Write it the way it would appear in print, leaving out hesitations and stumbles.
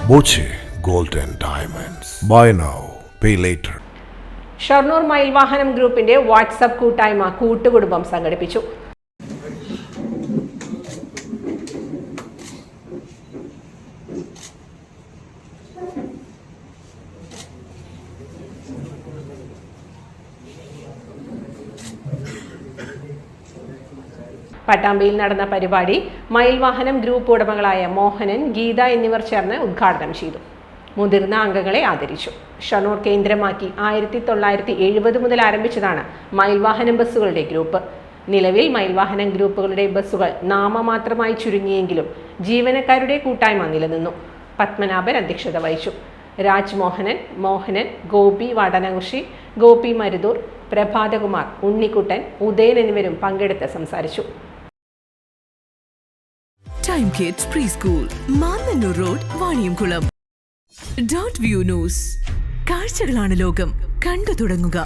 Boche Gold and Diamonds. Buy now, pay later. Shoranur മയിൽവാഹനം ഗ്രൂപ്പിന്റെ WhatsApp കൂട്ടായ്മ കൂട്ടുകുടുംബം സംഘടിപ്പിച്ചു. പട്ടാമ്പിയിൽ നടന്ന പരിപാടി മയിൽവാഹനം ഗ്രൂപ്പ് ഉടമകളായ മോഹനൻ, ഗീത എന്നിവർ ചേർന്ന് ഉദ്ഘാടനം ചെയ്തു. മുതിർന്ന അംഗങ്ങളെ ആദരിച്ചു. ഷൊർണൂർ കേന്ദ്രമാക്കി 1970 മുതൽ ആരംഭിച്ചതാണ് മയിൽവാഹനം ബസ്സുകളുടെ ഗ്രൂപ്പ്. നിലവിൽ മയിൽവാഹനം ഗ്രൂപ്പുകളുടെ ബസ്സുകൾ നാമമാത്രമായി ചുരുങ്ങിയെങ്കിലും ജീവനക്കാരുടെ കൂട്ടായ്മ നിലനിന്നു. പത്മനാഭൻ അധ്യക്ഷത വഹിച്ചു. രാജ്മോഹനൻ, മോഹനൻ, ഗോപി വടനകുഷി, ഗോപി മരുതൂർ, പ്രഭാതകുമാർ, ഉണ്ണിക്കുട്ടൻ, ഉദയൻ എന്നിവരും പങ്കെടുത്ത് സംസാരിച്ചു. Time kids pre school, Mannannur road, Vaniyamkulam. Dot view news. കാഴ്ചകളാണ് ലോകം, കണ്ടു തുടങ്ങുക.